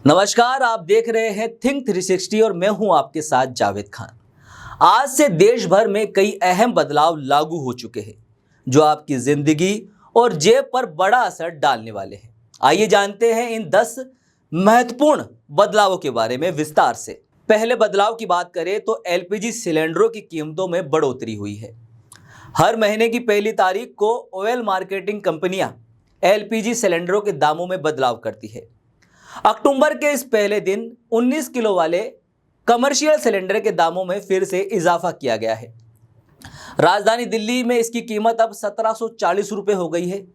नमस्कार, आप देख रहे हैं थिंक 360 और मैं हूं आपके साथ जावेद खान। आज से देश भर में कई अहम बदलाव लागू हो चुके हैं जो आपकी जिंदगी और जेब पर बड़ा असर डालने वाले हैं। आइए जानते हैं इन 10 महत्वपूर्ण बदलावों के बारे में विस्तार से। पहले बदलाव की बात करें तो एलपीजी सिलेंडरों की कीमतों में बढ़ोतरी हुई है। हर महीने की पहली तारीख को ऑयल मार्केटिंग कंपनियां एलपीजी सिलेंडरों के दामों में बदलाव करती है। अक्टूबर के इस पहले दिन 19 किलो वाले कमर्शियल सिलेंडर के दामों में फिर से इजाफा किया गया है। राजधानी दिल्ली में इसकी कीमत अब 1740 रुपये हो गई है,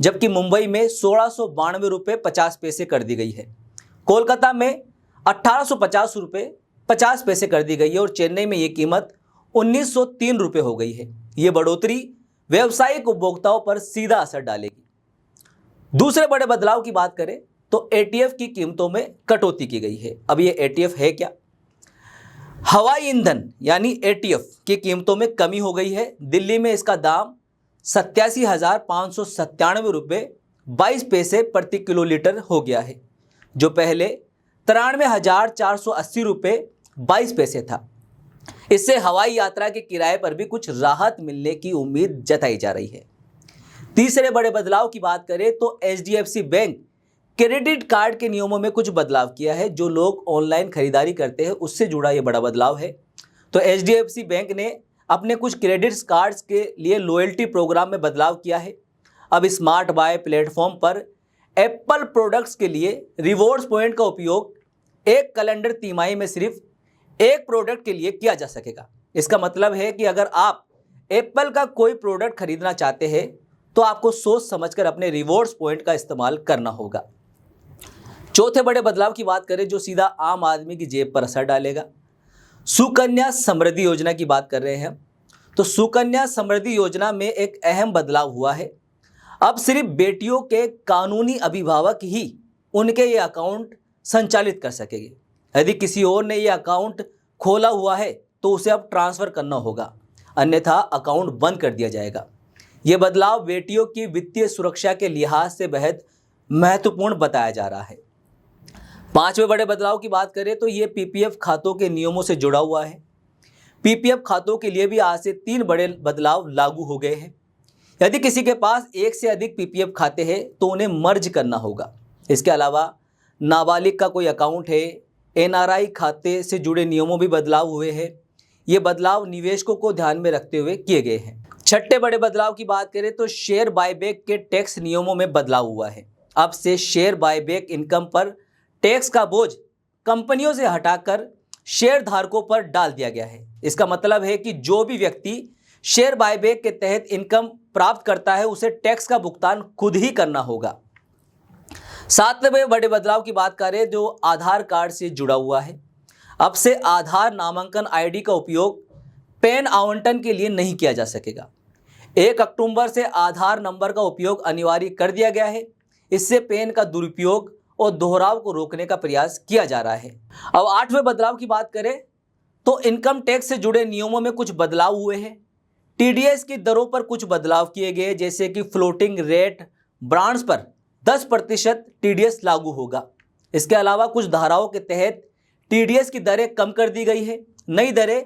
जबकि मुंबई में 1692 रुपये 50 पैसे कर दी गई है। कोलकाता में 1850 रुपये 50 पैसे कर दी गई है और चेन्नई में ये कीमत 1903 रुपये हो गई है। ये बढ़ोतरी व्यावसायिक उपभोक्ताओं पर सीधा असर डालेगी। दूसरे बड़े बदलाव की बात करें तो एटीएफ की कीमतों में कटौती की गई है। अब ये एटीएफ है क्या? हवाई ईंधन यानी एटीएफ की कीमतों में कमी हो गई है। दिल्ली में इसका दाम 87,597 रुपये 22 पैसे प्रति किलो लीटर हो गया है, जो पहले 93,480 रुपये 22 पैसे था। इससे हवाई यात्रा के किराए पर भी कुछ राहत मिलने की उम्मीद जताई जा रही है। तीसरे बड़े बदलाव की बात करें तो एचडीएफसी बैंक क्रेडिट कार्ड के नियमों में कुछ बदलाव किया है। जो लोग ऑनलाइन खरीदारी करते हैं उससे जुड़ा ये बड़ा बदलाव है। तो एचडीएफसी बैंक ने अपने कुछ क्रेडिट कार्ड्स के लिए लॉयल्टी प्रोग्राम में बदलाव किया है। अब स्मार्ट बाय प्लेटफॉर्म पर एप्पल प्रोडक्ट्स के लिए रिवॉर्ड्स पॉइंट का उपयोग एक कैलेंडर तिमाही में सिर्फ एक प्रोडक्ट के लिए किया जा सकेगा। इसका मतलब है कि अगर आप एप्पल का कोई प्रोडक्ट खरीदना चाहते हैं तो आपको सोच समझकर अपने रिवॉर्ड्स पॉइंट का इस्तेमाल करना होगा। चौथे बड़े बदलाव की बात करें जो सीधा आम आदमी की जेब पर असर डालेगा। सुकन्या समृद्धि योजना की बात कर रहे हैं। तो सुकन्या समृद्धि योजना में एक अहम बदलाव हुआ है। अब सिर्फ बेटियों के कानूनी अभिभावक ही उनके ये अकाउंट संचालित कर सकेंगे। यदि किसी और ने ये अकाउंट खोला हुआ है तो उसे अब ट्रांसफ़र करना होगा, अन्यथा अकाउंट बंद कर दिया जाएगा। ये बदलाव बेटियों की वित्तीय सुरक्षा के लिहाज से बेहद महत्वपूर्ण बताया जा रहा है। पांचवें बड़े बदलाव की बात करें तो ये पीपीएफ खातों के नियमों से जुड़ा हुआ है। पीपीएफ खातों के लिए भी आज से 3 बड़े बदलाव लागू हो गए हैं। यदि किसी के पास एक से अधिक पीपीएफ खाते हैं तो उन्हें मर्ज करना होगा। इसके अलावा नाबालिग का कोई अकाउंट है, एनआरआई खाते से जुड़े नियमों भी बदलाव हुए हैं। ये बदलाव निवेशकों को ध्यान में रखते हुए किए गए हैं। छठे बड़े बदलाव की बात करें तो शेयर बायबैक के टैक्स नियमों में बदलाव हुआ है। अब से शेयर बायबैक इनकम पर टैक्स का बोझ कंपनियों से हटाकर शेयर धारकों पर डाल दिया गया है। इसका मतलब है कि जो भी व्यक्ति शेयर बायबैक के तहत इनकम प्राप्त करता है उसे टैक्स का भुगतान खुद ही करना होगा। सातवें बड़े बदलाव की बात करें जो आधार कार्ड से जुड़ा हुआ है। अब से आधार नामांकन आईडी का उपयोग पैन आवंटन के लिए नहीं किया जा सकेगा। 1 अक्टूबर से आधार नंबर का उपयोग अनिवार्य कर दिया गया है। इससे पैन का दुरुपयोग और दोहराव को रोकने का प्रयास किया जा रहा है। अब 8वें बदलाव की बात करें तो इनकम टैक्स से जुड़े नियमों में कुछ बदलाव हुए हैं। टीडीएस की दरों पर कुछ बदलाव किए गए, जैसे कि फ्लोटिंग रेट ब्रांड्स पर 10% टीडीएस लागू होगा। इसके अलावा कुछ धाराओं के तहत टीडीएस की दरें कम कर दी गई है। नई दरें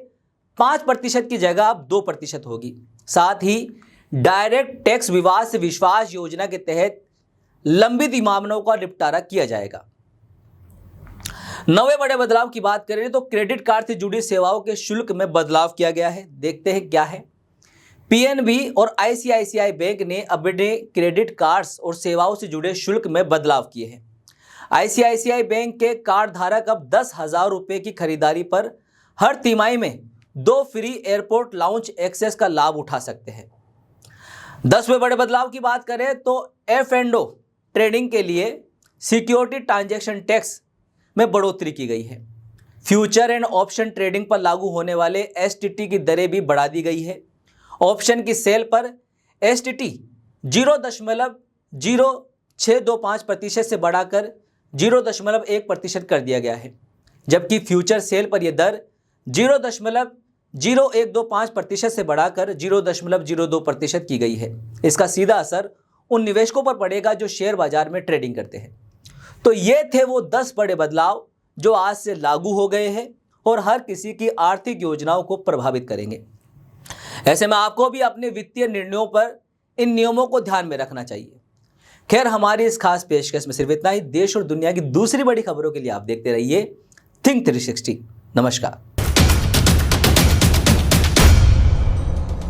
5% की जगह अब 2% होगी। साथ ही डायरेक्ट टैक्स विवाद से विश्वास योजना के तहत लंबित मामलों का निपटारा किया जाएगा। 9वें बड़े बदलाव की बात करें तो क्रेडिट कार्ड से जुड़ी सेवाओं के शुल्क में बदलाव किया गया है। देखते हैं क्या है। पीएनबी और आईसीआईसीआई बैंक ने अपने क्रेडिट कार्ड्स और सेवाओं से जुड़े शुल्क में बदलाव किए हैं। आईसीआईसीआई बैंक के कार्ड धारक अब 10,000 रुपये की खरीदारी पर हर तिमाही में 2 फ्री एयरपोर्ट लाउंज एक्सेस का लाभ उठा सकते हैं। 10वें बड़े बदलाव की बात करें तो F&O ट्रेडिंग के लिए सिक्योरिटी ट्रांजैक्शन टैक्स में बढ़ोतरी की गई है। फ्यूचर एंड ऑप्शन ट्रेडिंग पर लागू होने वाले एसटीटी की दरें भी बढ़ा दी गई है। ऑप्शन की सेल पर एसटीटी 0.0625% से बढ़ाकर 0.1% कर दिया गया है, जबकि फ्यूचर सेल पर यह दर 0.0125% से बढ़ाकर 0.02% की गई है। इसका सीधा असर उन निवेशकों पर पड़ेगा जो शेयर बाजार में ट्रेडिंग करते हैं। तो ये थे वो 10 बड़े बदलाव जो आज से लागू हो गए हैं और हर किसी की आर्थिक योजनाओं को प्रभावित करेंगे। ऐसे में आपको भी अपने वित्तीय निर्णयों पर इन नियमों को ध्यान में रखना चाहिए। खैर, हमारी इस खास पेशकश में सिर्फ इतना ही। देश और दुनिया की दूसरी बड़ी खबरों के लिए आप देखते रहिए थिंक 360। नमस्कार।